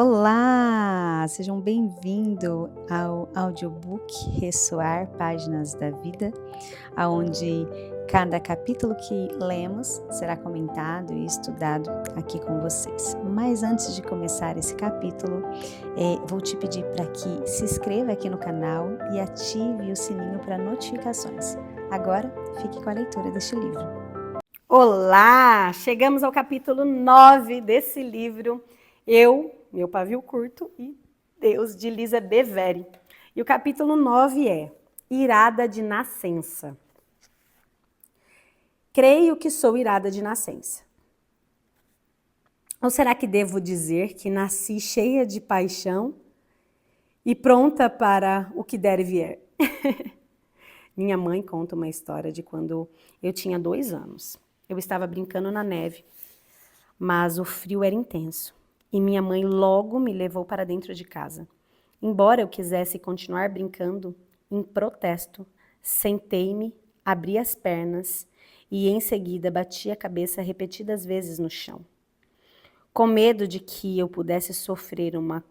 Olá, sejam bem-vindos ao audiobook Ressoar Páginas da Vida, aonde cada capítulo que lemos será comentado e estudado aqui com vocês. Mas antes de começar esse capítulo, vou te pedir para que se inscreva aqui no canal e ative o sininho para notificações. Agora, fique com a leitura deste livro. Olá! Chegamos ao capítulo 9 desse livro, Meu Pavio Curto e Deus, de Lisa Beveri. E o capítulo 9 é Irada de Nascença. Creio que sou irada de nascença. Ou será que devo dizer que nasci cheia de paixão e pronta para o que der e vier? Minha mãe conta uma história de quando eu tinha 2 anos. Eu estava brincando na neve, mas o frio era intenso e minha mãe logo me levou para dentro de casa. Embora eu quisesse continuar brincando, em protesto, sentei-me, abri as pernas e em seguida bati a cabeça repetidas vezes no chão. Com medo de que eu pudesse sofrer uma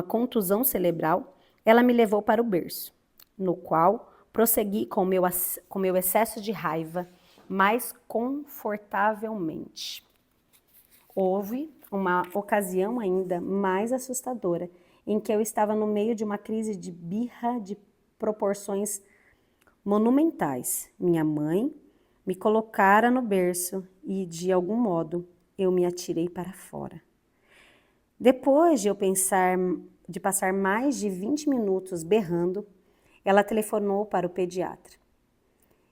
contusão cerebral, ela me levou para o berço, no qual prossegui com meu excesso de raiva mais confortavelmente. Houve uma ocasião ainda mais assustadora, em que eu estava no meio de uma crise de birra de proporções monumentais. Minha mãe me colocara no berço e, de algum modo, eu me atirei para fora. Depois de passar mais de 20 minutos berrando, ela telefonou para o pediatra.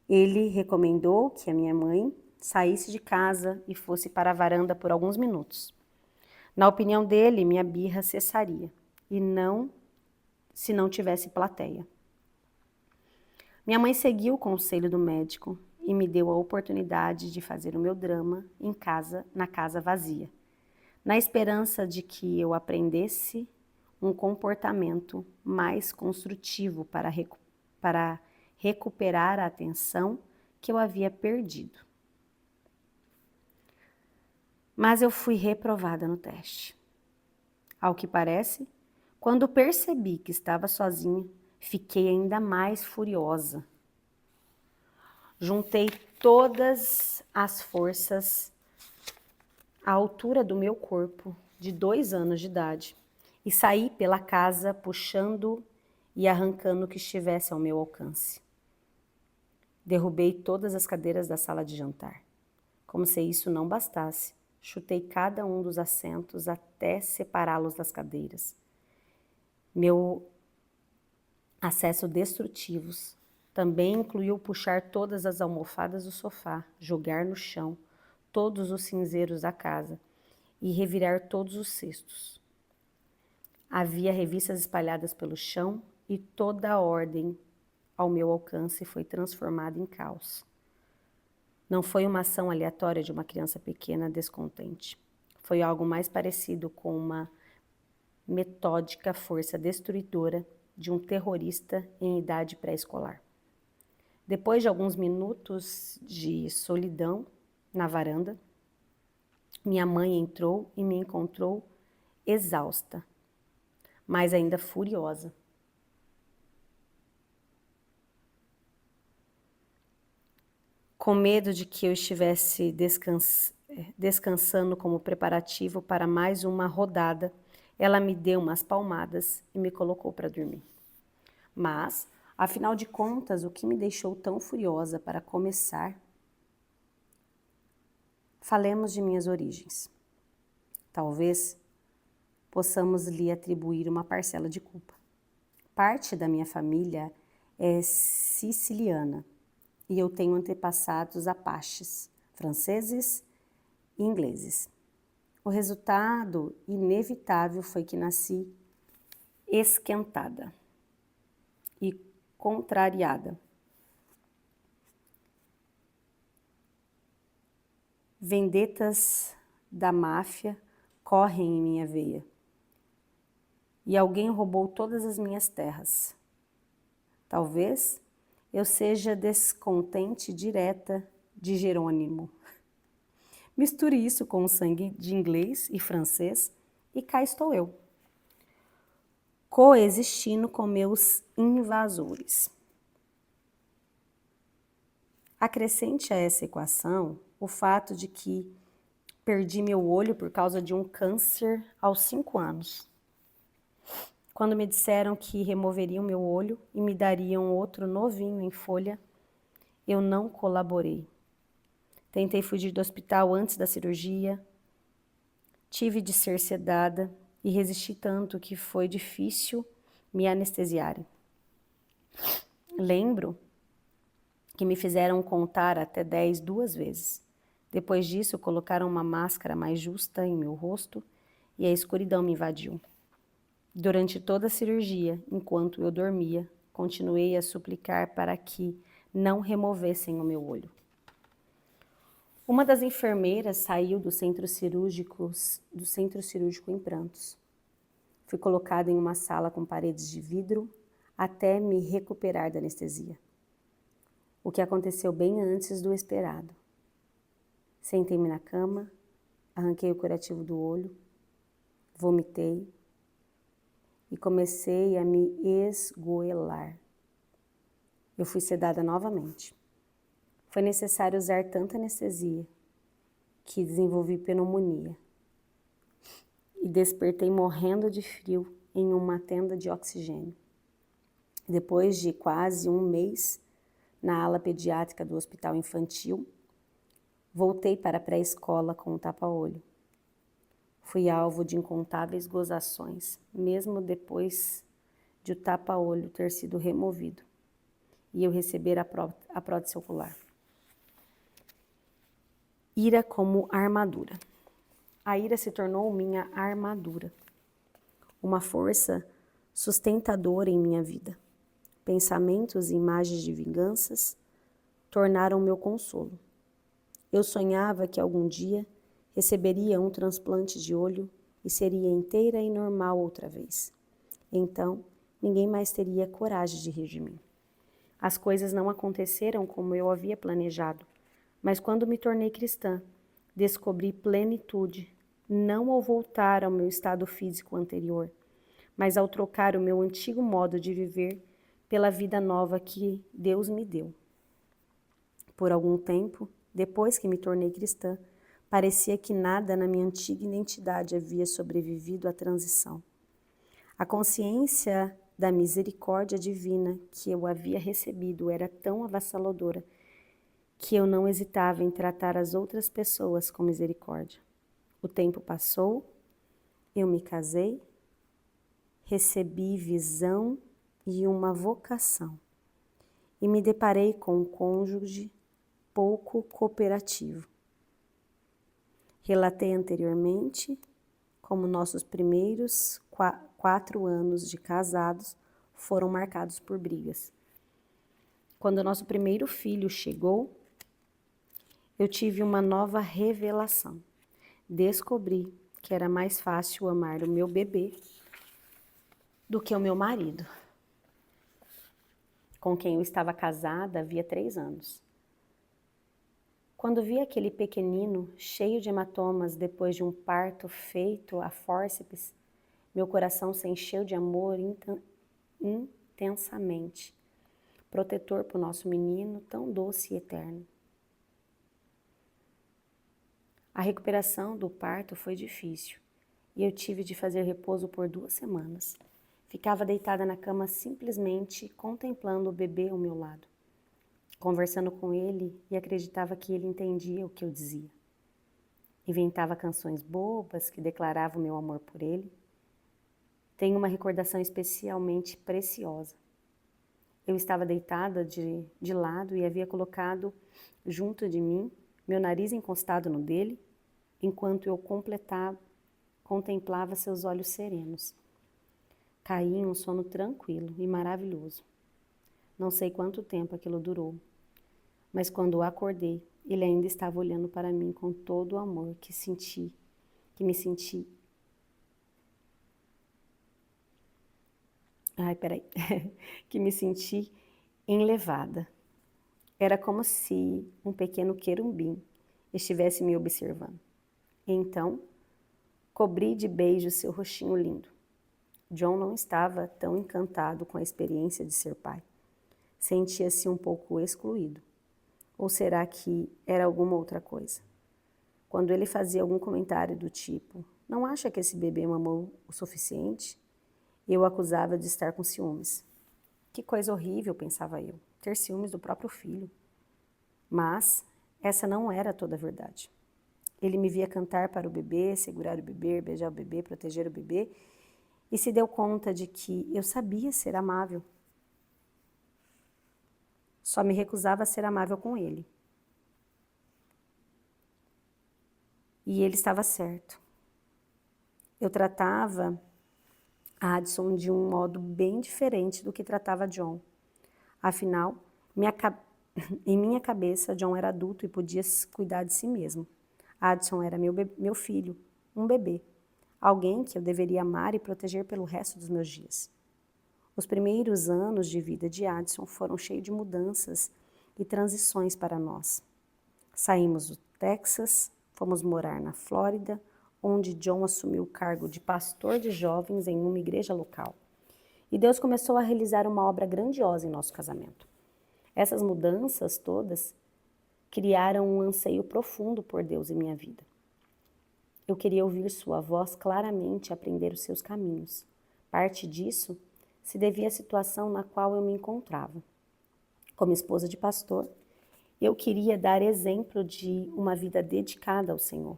Ele recomendou que a minha mãe saísse de casa e fosse para a varanda por alguns minutos. Na opinião dele, minha birra cessaria, se não tivesse plateia. Minha mãe seguiu o conselho do médico e me deu a oportunidade de fazer o meu drama na casa vazia, na esperança de que eu aprendesse um comportamento mais construtivo para recuperar a atenção que eu havia perdido. Mas eu fui reprovada no teste. Ao que parece, quando percebi que estava sozinha, fiquei ainda mais furiosa. Juntei todas as forças à altura do meu corpo, de 2 anos de idade, e saí pela casa puxando e arrancando o que estivesse ao meu alcance. Derrubei todas as cadeiras da sala de jantar. Como se isso não bastasse, chutei cada um dos assentos até separá-los das cadeiras. Meu acesso destrutivos também incluiu puxar todas as almofadas do sofá, jogar no chão todos os cinzeiros da casa e revirar todos os cestos. Havia revistas espalhadas pelo chão e toda a ordem ao meu alcance foi transformada em caos. Não foi uma ação aleatória de uma criança pequena descontente. Foi algo mais parecido com uma metódica força destruidora de um terrorista em idade pré-escolar. Depois de alguns minutos de solidão na varanda, minha mãe entrou e me encontrou exausta, mas ainda furiosa. Com medo de que eu estivesse descansando como preparativo para mais uma rodada, ela me deu umas palmadas e me colocou para dormir. Mas, afinal de contas, o que me deixou tão furiosa para começar? Falemos de minhas origens. Talvez possamos lhe atribuir uma parcela de culpa. Parte da minha família é siciliana e eu tenho antepassados apaches, franceses e ingleses. O resultado inevitável foi que nasci esquentada e contrariada. Vendetas da máfia correm em minha veia. E alguém roubou todas as minhas terras. Talvez eu seja descontente direta de Jerônimo. Misture isso com o sangue de inglês e francês e cá estou eu, coexistindo com meus invasores. Acrescente a essa equação o fato de que perdi meu olho por causa de um câncer aos 5 anos. Quando me disseram que removeriam meu olho e me dariam outro novinho em folha, eu não colaborei. Tentei fugir do hospital antes da cirurgia, tive de ser sedada e resisti tanto que foi difícil me anestesiarem. Lembro que me fizeram contar até 10 2 vezes. Depois disso, colocaram uma máscara mais justa em meu rosto e a escuridão me invadiu. Durante toda a cirurgia, enquanto eu dormia, continuei a suplicar para que não removessem o meu olho. Uma das enfermeiras saiu do centro cirúrgico em prantos. Fui colocada em uma sala com paredes de vidro até me recuperar da anestesia. O que aconteceu bem antes do esperado. Sentei-me na cama, arranquei o curativo do olho, vomitei e comecei a me esgoelar. Eu fui sedada novamente. Foi necessário usar tanta anestesia que desenvolvi pneumonia e despertei morrendo de frio em uma tenda de oxigênio. Depois de quase um mês na ala pediátrica do hospital infantil, voltei para a pré-escola com um tapa-olho. Fui alvo de incontáveis gozações, mesmo depois de o tapa-olho ter sido removido e eu receber a prótese ocular. Ira como armadura. A ira se tornou minha armadura, uma força sustentadora em minha vida. Pensamentos e imagens de vinganças tornaram meu consolo. Eu sonhava que algum dia receberia um transplante de olho e seria inteira e normal outra vez. Então, ninguém mais teria coragem de rir de mim. As coisas não aconteceram como eu havia planejado, mas quando me tornei cristã, descobri plenitude, não ao voltar ao meu estado físico anterior, mas ao trocar o meu antigo modo de viver pela vida nova que Deus me deu. Por algum tempo, depois que me tornei cristã, parecia que nada na minha antiga identidade havia sobrevivido à transição. A consciência da misericórdia divina que eu havia recebido era tão avassaladora que eu não hesitava em tratar as outras pessoas com misericórdia. O tempo passou, eu me casei, recebi visão e uma vocação, e me deparei com um cônjuge pouco cooperativo. Relatei anteriormente como nossos primeiros 4 anos de casados foram marcados por brigas. Quando nosso primeiro filho chegou, eu tive uma nova revelação. Descobri que era mais fácil amar o meu bebê do que o meu marido, com quem eu estava casada havia 3 anos. Quando vi aquele pequenino cheio de hematomas depois de um parto feito a fórceps, meu coração se encheu de amor intensamente, protetor para o nosso menino tão doce e eterno. A recuperação do parto foi difícil e eu tive de fazer repouso por 2 semanas. Ficava deitada na cama simplesmente contemplando o bebê ao meu lado, conversando com ele e acreditava que ele entendia o que eu dizia. Inventava canções bobas que declaravam meu amor por ele. Tenho uma recordação especialmente preciosa. Eu estava deitada de lado e havia colocado junto de mim meu nariz encostado no dele, enquanto eu contemplava seus olhos serenos. Caí em um sono tranquilo e maravilhoso. Não sei quanto tempo aquilo durou, mas quando acordei, ele ainda estava olhando para mim com todo o amor que me senti. Que me senti enlevada. Era como se um pequeno querubim estivesse me observando. Então, cobri de beijos seu rostinho lindo. John não estava tão encantado com a experiência de ser pai. Sentia-se um pouco excluído. Ou será que era alguma outra coisa? Quando ele fazia algum comentário do tipo, não acha que esse bebê mamou o suficiente? Eu o acusava de estar com ciúmes. Que coisa horrível, pensava eu, ter ciúmes do próprio filho. Mas essa não era toda a verdade. Ele me via cantar para o bebê, segurar o bebê, beijar o bebê, proteger o bebê, e se deu conta de que eu sabia ser amável. Só me recusava a ser amável com ele. E ele estava certo. Eu tratava a Addison de um modo bem diferente do que tratava John. Afinal, em minha cabeça, John era adulto e podia cuidar de si mesmo. Addison era meu filho, um bebê, alguém que eu deveria amar e proteger pelo resto dos meus dias. Os primeiros anos de vida de Addison foram cheios de mudanças e transições para nós. Saímos do Texas, fomos morar na Flórida, onde John assumiu o cargo de pastor de jovens em uma igreja local. E Deus começou a realizar uma obra grandiosa em nosso casamento. Essas mudanças todas criaram um anseio profundo por Deus em minha vida. Eu queria ouvir sua voz claramente e aprender os seus caminhos. Parte disso se devia à situação na qual eu me encontrava. Como esposa de pastor, eu queria dar exemplo de uma vida dedicada ao Senhor.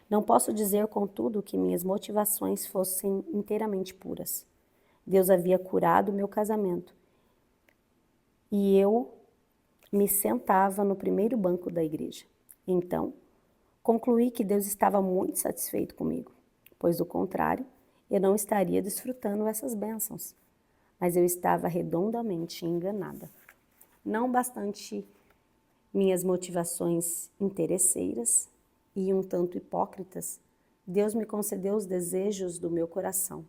Não posso dizer, contudo, que minhas motivações fossem inteiramente puras. Deus havia curado o meu casamento e eu me sentava no primeiro banco da igreja. Então, concluí que Deus estava muito satisfeito comigo, pois, do contrário, eu não estaria desfrutando essas bênçãos. Mas eu estava redondamente enganada. Não bastante minhas motivações interesseiras e um tanto hipócritas, Deus me concedeu os desejos do meu coração,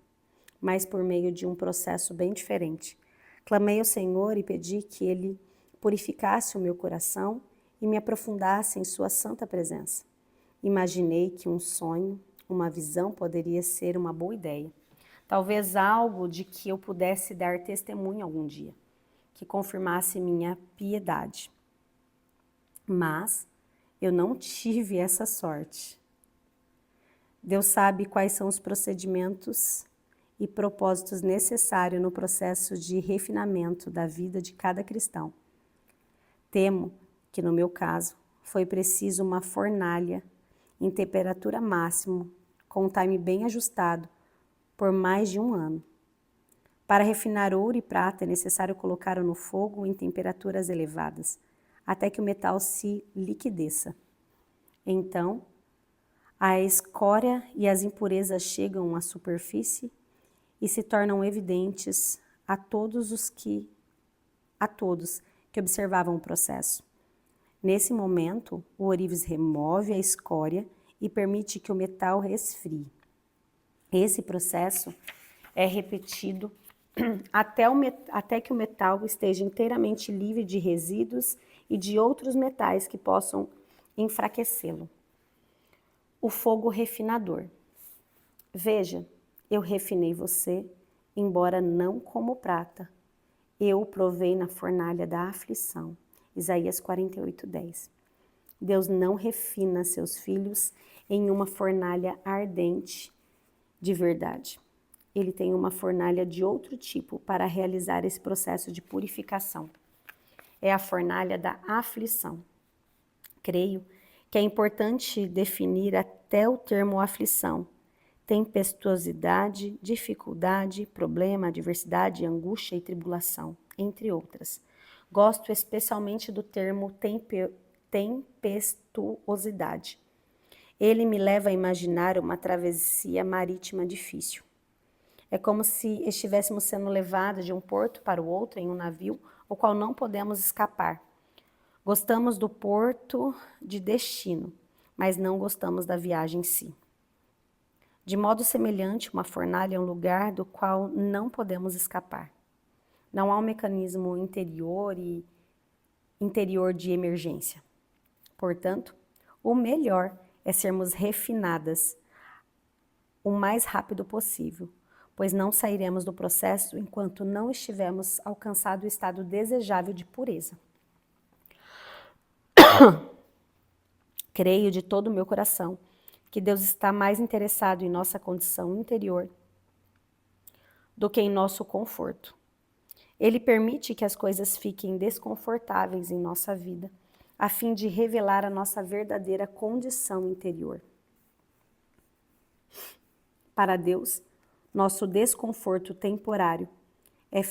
mas por meio de um processo bem diferente. Clamei ao Senhor e pedi que Ele purificasse o meu coração e me aprofundasse em sua santa presença. Imaginei que um sonho, uma visão poderia ser uma boa ideia. Talvez algo de que eu pudesse dar testemunho algum dia, que confirmasse minha piedade. Mas eu não tive essa sorte. Deus sabe quais são os procedimentos e propósitos necessários no processo de refinamento da vida de cada cristão. Temo que, no meu caso, foi preciso uma fornalha em temperatura máxima, com um time bem ajustado, por mais de 1 ano. Para refinar ouro e prata é necessário colocá-lo no fogo em temperaturas elevadas, até que o metal se liquideça. Então, a escória e as impurezas chegam à superfície e se tornam evidentes a todos que observavam o processo. Nesse momento, o ourives remove a escória e permite que o metal resfrie. Esse processo é repetido até que o metal esteja inteiramente livre de resíduos e de outros metais que possam enfraquecê-lo. O fogo refinador. Veja, eu refinei você, embora não como prata. Eu o provei na fornalha da aflição. Isaías 48:10. Deus não refina seus filhos em uma fornalha ardente de verdade. Ele tem uma fornalha de outro tipo para realizar esse processo de purificação. É a fornalha da aflição. Creio que é importante definir até o termo aflição. Tempestuosidade, dificuldade, problema, adversidade, angústia e tribulação, entre outras. Gosto especialmente do termo tempestuosidade. Ele me leva a imaginar uma travessia marítima difícil. É como se estivéssemos sendo levados de um porto para o outro em um navio, o qual não podemos escapar. Gostamos do porto de destino, mas não gostamos da viagem em si. De modo semelhante, uma fornalha é um lugar do qual não podemos escapar. Não há um mecanismo interior de emergência. Portanto, O melhor é sermos refinadas o mais rápido possível, pois não sairemos do processo enquanto não estivermos alcançado o estado desejável de pureza. Creio de todo o meu coração que Deus está mais interessado em nossa condição interior do que em nosso conforto. Ele permite que as coisas fiquem desconfortáveis em nossa vida, a fim de revelar a nossa verdadeira condição interior. Para Deus, nosso desconforto temporário é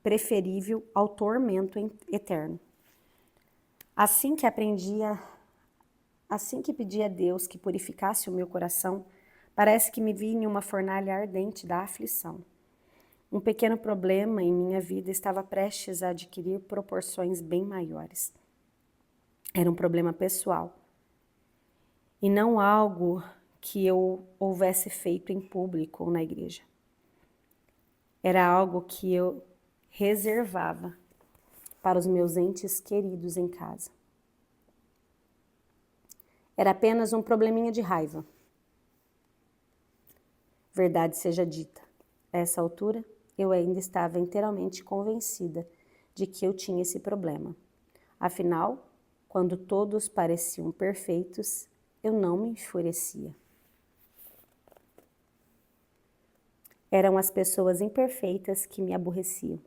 preferível ao tormento eterno. Assim que pedi a Deus que purificasse o meu coração, parece que me vi em uma fornalha ardente da aflição. Um pequeno problema em minha vida estava prestes a adquirir proporções bem maiores. Era um problema pessoal, e não algo que eu houvesse feito em público ou na igreja. Era algo que eu reservava para os meus entes queridos em casa. Era apenas um probleminha de raiva. Verdade seja dita, a essa altura eu ainda estava inteiramente convencida de que eu tinha esse problema. Afinal, quando todos pareciam perfeitos, eu não me enfurecia. Eram as pessoas imperfeitas que me aborreciam.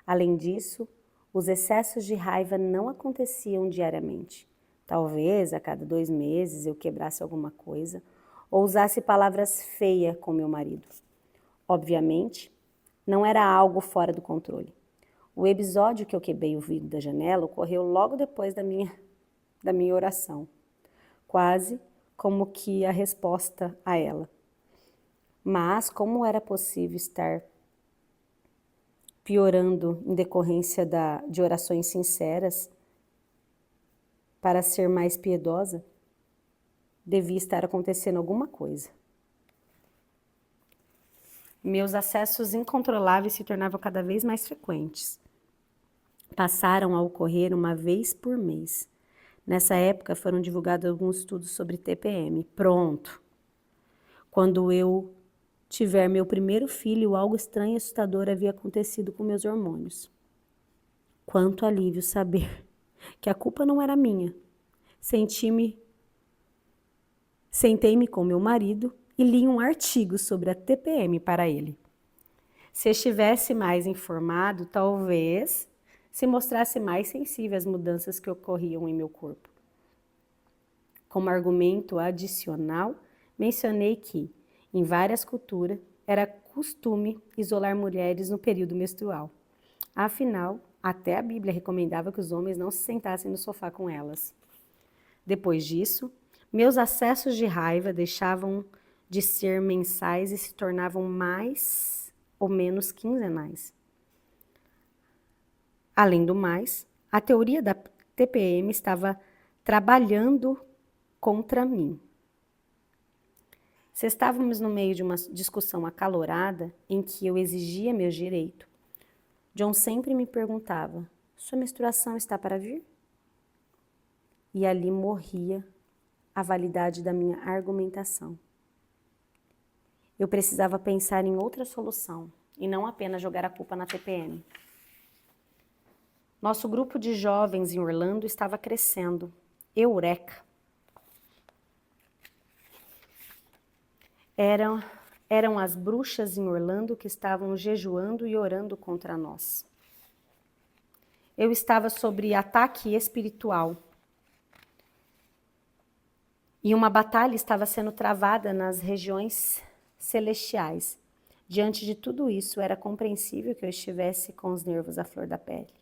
Além disso, os excessos de raiva não aconteciam diariamente. Talvez a cada 2 meses eu quebrasse alguma coisa ou usasse palavras feias com meu marido. Obviamente, não era algo fora do controle. O episódio que eu quebrei o vidro da janela ocorreu logo depois da minha oração, quase como que a resposta a ela. Mas como era possível estar piorando em decorrência de orações sinceras para ser mais piedosa? Devia estar acontecendo alguma coisa. Meus acessos incontroláveis se tornavam cada vez mais frequentes. Passaram a ocorrer uma vez por mês. Nessa época foram divulgados alguns estudos sobre TPM. Pronto! Quando eu tiver meu primeiro filho, algo estranho e assustador havia acontecido com meus hormônios. Quanto alívio saber que a culpa não era minha. Sentei-me com meu marido e li um artigo sobre a TPM para ele. Se estivesse mais informado, talvez se mostrasse mais sensível às mudanças que ocorriam em meu corpo. Como argumento adicional, mencionei que, em várias culturas, era costume isolar mulheres no período menstrual. Afinal, até a Bíblia recomendava que os homens não se sentassem no sofá com elas. Depois disso, meus acessos de raiva deixavam de ser mensais e se tornavam mais ou menos quinzenais. Além do mais, a teoria da TPM estava trabalhando contra mim. Se estávamos no meio de uma discussão acalorada em que eu exigia meu direito, John sempre me perguntava: sua menstruação está para vir? E ali morria a validade da minha argumentação. Eu precisava pensar em outra solução e não apenas jogar a culpa na TPM. Nosso grupo de jovens em Orlando estava crescendo. Eureka! Eram as bruxas em Orlando que estavam jejuando e orando contra nós. Eu estava sob ataque espiritual. E uma batalha estava sendo travada nas regiões celestiais. Diante de tudo isso, era compreensível que eu estivesse com os nervos à flor da pele.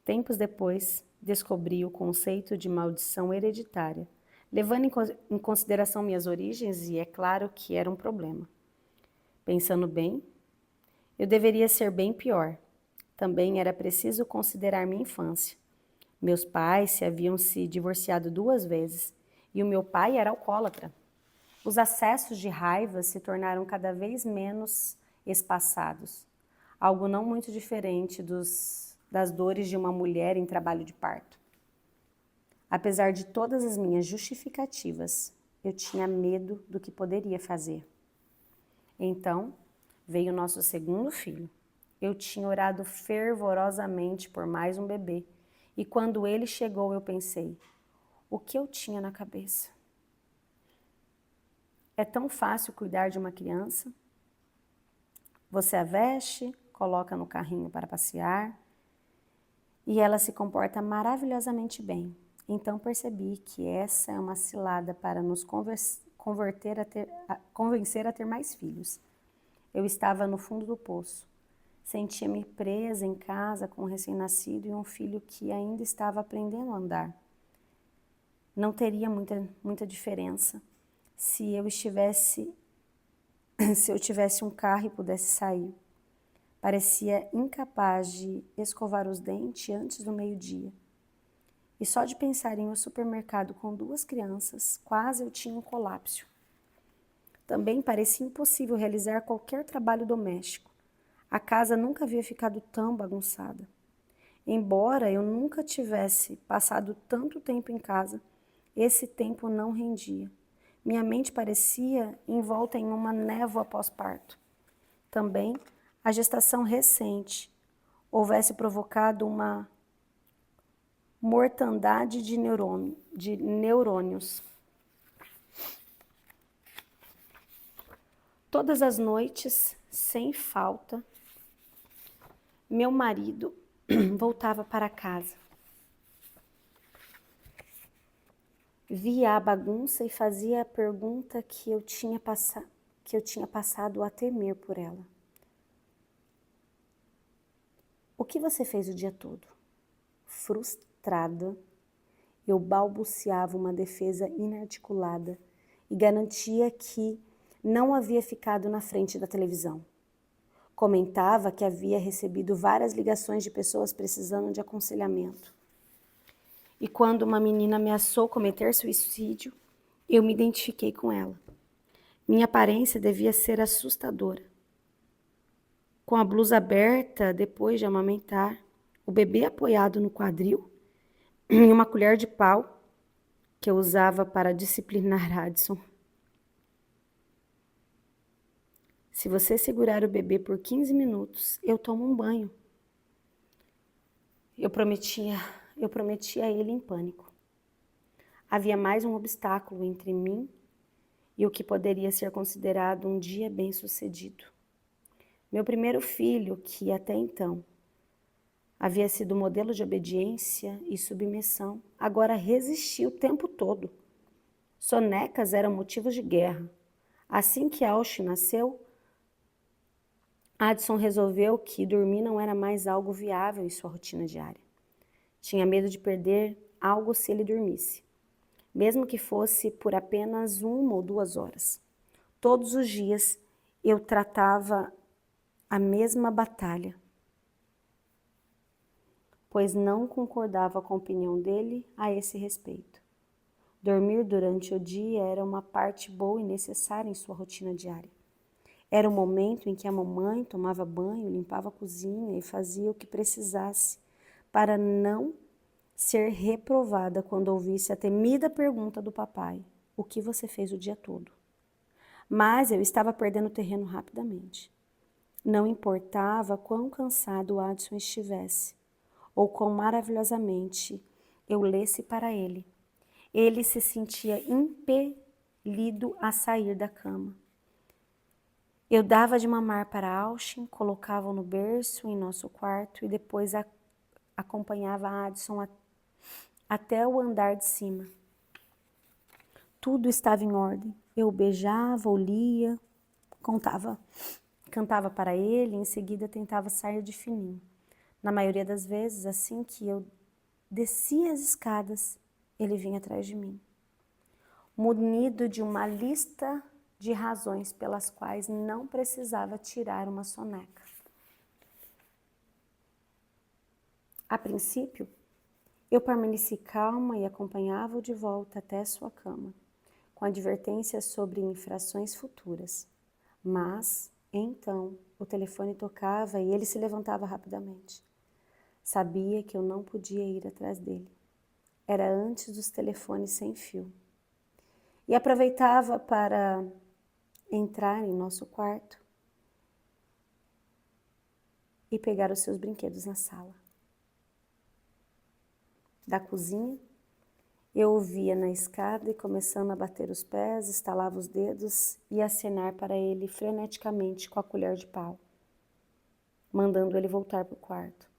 Tempos depois, descobri o conceito de maldição hereditária, levando em consideração minhas origens, e é claro que era um problema. Pensando bem, eu deveria ser bem pior. Também era preciso considerar minha infância. Meus pais haviam se divorciado 2 vezes e o meu pai era alcoólatra. Os acessos de raiva se tornaram cada vez menos espaçados, algo não muito diferente das dores de uma mulher em trabalho de parto. Apesar de todas as minhas justificativas, eu tinha medo do que poderia fazer. Então, veio o nosso segundo filho. Eu tinha orado fervorosamente por mais um bebê. E quando ele chegou, eu pensei, o que eu tinha na cabeça? É tão fácil cuidar de uma criança? Você a veste, coloca no carrinho para passear e ela se comporta maravilhosamente bem. Então percebi que essa é uma cilada para nos convencer a ter mais filhos. Eu estava no fundo do poço. Sentia-me presa em casa com um recém-nascido e um filho que ainda estava aprendendo a andar. Não teria muita diferença se eu tivesse um carro e pudesse sair. Parecia incapaz de escovar os dentes antes do meio-dia. E só de pensar em ir ao supermercado com 2 crianças, quase eu tinha um colapso. Também parecia impossível realizar qualquer trabalho doméstico. A casa nunca havia ficado tão bagunçada. Embora eu nunca tivesse passado tanto tempo em casa, esse tempo não rendia. Minha mente parecia envolta em uma névoa pós-parto. Também, a gestação recente houvesse provocado uma mortandade de neurônios. Todas as noites, sem falta, meu marido voltava para casa. Via a bagunça e fazia a pergunta que eu tinha passado a temer por ela. O que você fez o dia todo? Frustrada, eu balbuciava uma defesa inarticulada e garantia que não havia ficado na frente da televisão. Comentava que havia recebido várias ligações de pessoas precisando de aconselhamento. E quando uma menina ameaçou cometer suicídio, eu me identifiquei com ela. Minha aparência devia ser assustadora. Com a blusa aberta depois de amamentar, o bebê apoiado no quadril e uma colher de pau que eu usava para disciplinar Addison. Se você segurar o bebê por 15 minutos, eu tomo um banho. Eu prometia a ele em pânico. Havia mais um obstáculo entre mim e o que poderia ser considerado um dia bem-sucedido. Meu primeiro filho, que até então havia sido modelo de obediência e submissão, agora resistia o tempo todo. Sonecas eram motivos de guerra. Assim que Austin nasceu, Addison resolveu que dormir não era mais algo viável em sua rotina diária. Tinha medo de perder algo se ele dormisse, mesmo que fosse por apenas 1 ou 2 horas. Todos os dias eu tratava a mesma batalha, pois não concordava com a opinião dele a esse respeito. Dormir durante o dia era uma parte boa e necessária em sua rotina diária. Era o momento em que a mamãe tomava banho, limpava a cozinha e fazia o que precisasse para não ser reprovada quando ouvisse a temida pergunta do papai: o que você fez o dia todo? Mas eu estava perdendo terreno rapidamente. Não importava quão cansado o Addison estivesse, ou quão maravilhosamente eu lesse para ele. Ele se sentia impelido a sair da cama. Eu dava de mamar para Austin, colocava-o no berço em nosso quarto e depois acompanhava Addison até o andar de cima. Tudo estava em ordem. Eu o beijava, o lia, cantava para ele e em seguida tentava sair de fininho. Na maioria das vezes, assim que eu descia as escadas, ele vinha atrás de mim, munido de uma lista de razões pelas quais não precisava tirar uma soneca. A princípio, eu permaneci calma e acompanhava-o de volta até sua cama, com advertências sobre infrações futuras. Mas, então, o telefone tocava e ele se levantava rapidamente. Sabia que eu não podia ir atrás dele. Era antes dos telefones sem fio. E aproveitava para entrar em nosso quarto e pegar os seus brinquedos na sala. Da cozinha, eu o via na escada e começando a bater os pés, estalava os dedos e acenar para ele freneticamente com a colher de pau, mandando ele voltar para o quarto.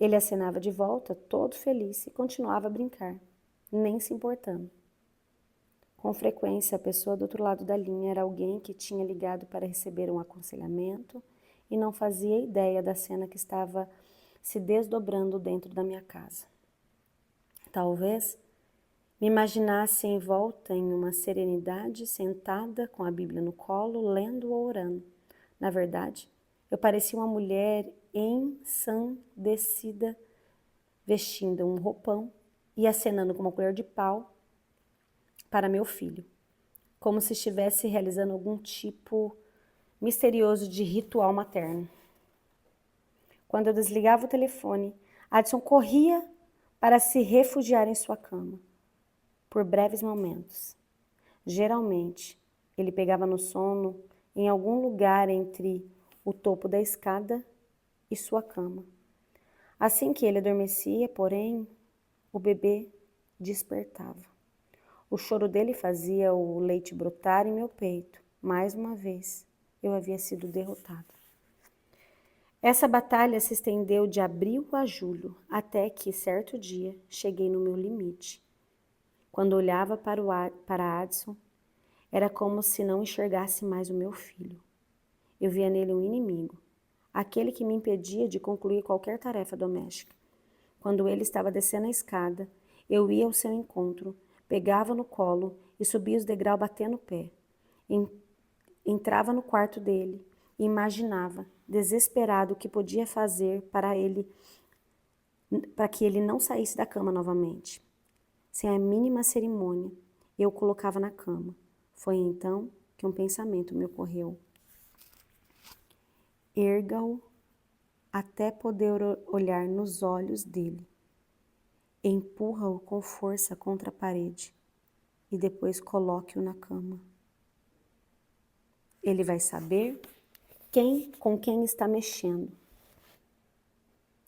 Ele acenava de volta, todo feliz, e continuava a brincar, nem se importando. Com frequência, a pessoa do outro lado da linha era alguém que tinha ligado para receber um aconselhamento e não fazia ideia da cena que estava se desdobrando dentro da minha casa. Talvez me imaginasse envolta em uma serenidade, sentada com a Bíblia no colo, lendo ou orando. Na verdade, eu parecia uma mulher ensandecida, vestindo um roupão e acenando com uma colher de pau para meu filho, como se estivesse realizando algum tipo misterioso de ritual materno. Quando eu desligava o telefone, Adson corria para se refugiar em sua cama, por breves momentos. Geralmente, ele pegava no sono em algum lugar entre o topo da escada e sua cama. Assim que ele adormecia, porém, o bebê despertava. O choro dele fazia o leite brotar em meu peito. Mais uma vez, eu havia sido derrotada. Essa batalha se estendeu de abril a julho, até que, certo dia, cheguei no meu limite. Quando olhava para Adson, era como se não enxergasse mais o meu filho. Eu via nele um inimigo, aquele que me impedia de concluir qualquer tarefa doméstica. Quando ele estava descendo a escada, eu ia ao seu encontro, pegava no colo e subia os degraus batendo o pé. Entrava no quarto dele e imaginava, desesperado, o que podia fazer para que ele não saísse da cama novamente. Sem a mínima cerimônia, eu o colocava na cama. Foi então que um pensamento me ocorreu. Erga-o até poder olhar nos olhos dele. Empurra-o com força contra a parede e depois coloque-o na cama. Ele vai saber com quem está mexendo.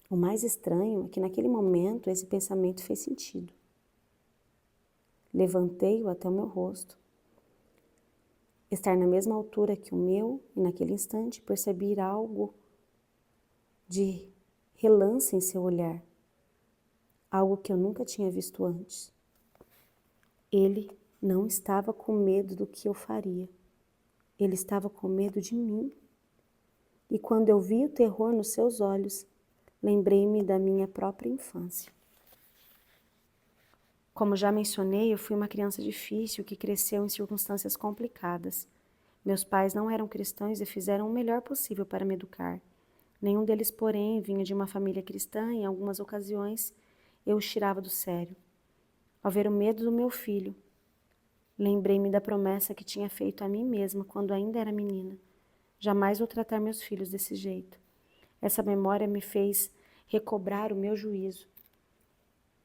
O mais estranho é que naquele momento esse pensamento fez sentido. Levantei-o até o meu rosto. Estar na mesma altura que o meu, e naquele instante percebi algo de relance em seu olhar. Algo que eu nunca tinha visto antes. Ele não estava com medo do que eu faria. Ele estava com medo de mim. E quando eu vi o terror nos seus olhos, lembrei-me da minha própria infância. Como já mencionei, eu fui uma criança difícil que cresceu em circunstâncias complicadas. Meus pais não eram cristãos e fizeram o melhor possível para me educar. Nenhum deles, porém, vinha de uma família cristã e em algumas ocasiões eu os tirava do sério. Ao ver o medo do meu filho, lembrei-me da promessa que tinha feito a mim mesma quando ainda era menina. Jamais vou tratar meus filhos desse jeito. Essa memória me fez recobrar o meu juízo.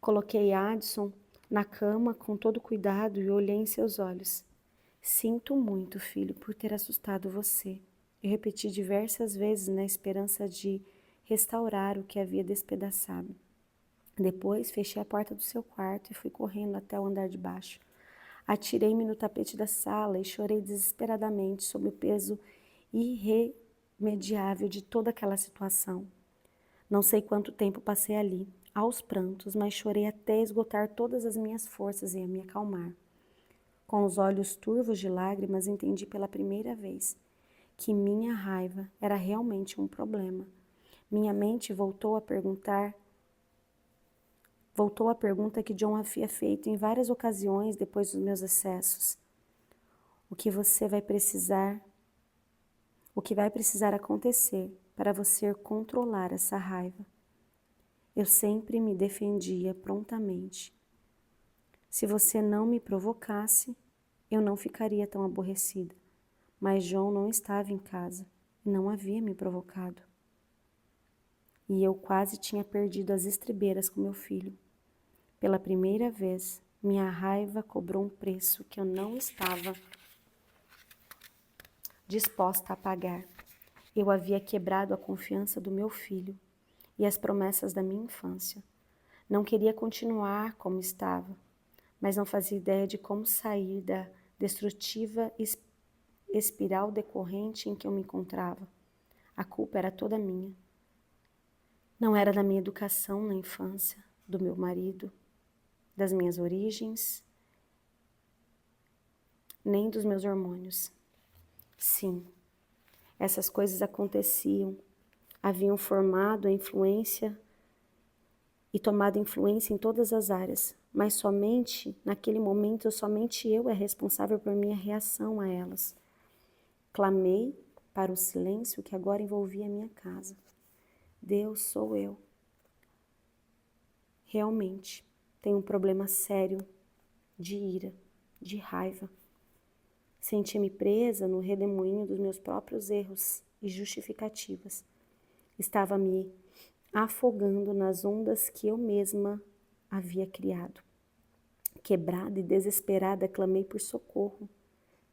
Coloquei Adson na cama com todo cuidado e olhei em seus olhos. Sinto muito, filho, por ter assustado você. Eu repeti diversas vezes na esperança de restaurar o que havia despedaçado. Depois fechei a porta do seu quarto e fui correndo até o andar de baixo. Atirei-me no tapete da sala e chorei desesperadamente sob o peso irremediável de toda aquela situação. Não sei quanto tempo passei ali, aos prantos, mas chorei até esgotar todas as minhas forças em me acalmar. Com os olhos turvos de lágrimas, entendi pela primeira vez que minha raiva era realmente um problema. Minha mente voltou a pergunta que John havia feito em várias ocasiões depois dos meus excessos. O que vai precisar acontecer para você controlar essa raiva? Eu sempre me defendia prontamente. Se você não me provocasse, eu não ficaria tão aborrecida. Mas John não estava em casa e não havia me provocado. E eu quase tinha perdido as estribeiras com meu filho. Pela primeira vez, minha raiva cobrou um preço que eu não estava disposta a pagar. Eu havia quebrado a confiança do meu filho e as promessas da minha infância. Não queria continuar como estava, mas não fazia ideia de como sair da destrutiva espiral decorrente em que eu me encontrava. A culpa era toda minha. Não era da minha educação na infância, do meu marido, das minhas origens, nem dos meus hormônios. Sim, essas coisas aconteciam, haviam formado a influência e tomado influência em todas as áreas, mas somente, naquele momento, somente eu é responsável por minha reação a elas. Clamei para o silêncio que agora envolvia a minha casa. Deus, sou eu. Realmente, tenho um problema sério de ira, de raiva. Senti-me presa no redemoinho dos meus próprios erros e justificativas. Estava me afogando nas ondas que eu mesma havia criado. Quebrada e desesperada, clamei por socorro.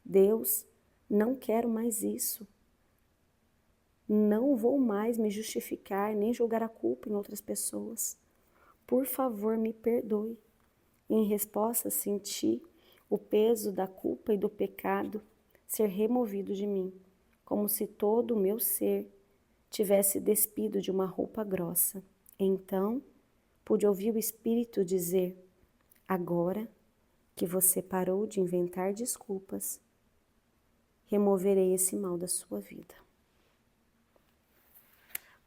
Deus, não quero mais isso. Não vou mais me justificar nem jogar a culpa em outras pessoas. Por favor, me perdoe. Em resposta, senti o peso da culpa e do pecado ser removido de mim, como se todo o meu ser tivesse despido de uma roupa grossa. Então, pude ouvir o Espírito dizer: agora que você parou de inventar desculpas, removerei esse mal da sua vida.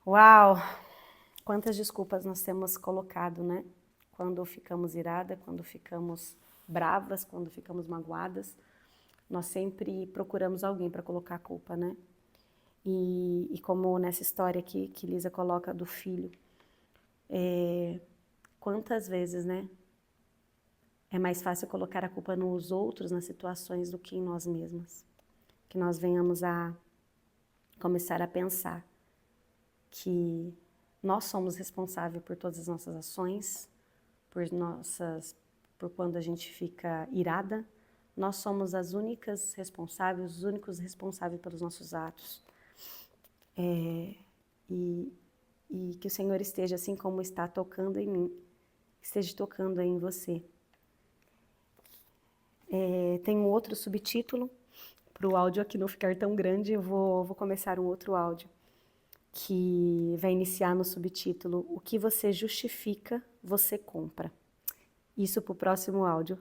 Uau! Quantas desculpas nós temos colocado, né? Quando ficamos iradas, quando ficamos bravas, quando ficamos magoadas, nós sempre procuramos alguém para colocar a culpa, né? E como nessa história aqui que Lisa coloca do filho, quantas vezes, né? É mais fácil colocar a culpa nos outros, nas situações, do que em nós mesmas. Que nós venhamos a começar a pensar que nós somos responsáveis por todas as nossas ações, por quando a gente fica irada. Nós somos as únicas responsáveis, os únicos responsáveis pelos nossos atos. E que o Senhor esteja, assim como está tocando em mim, esteja tocando aí em você. Tem um outro subtítulo, para o áudio aqui não ficar tão grande, eu vou começar um outro áudio, que vai iniciar no subtítulo: o que você justifica, você compra. Isso para o próximo áudio.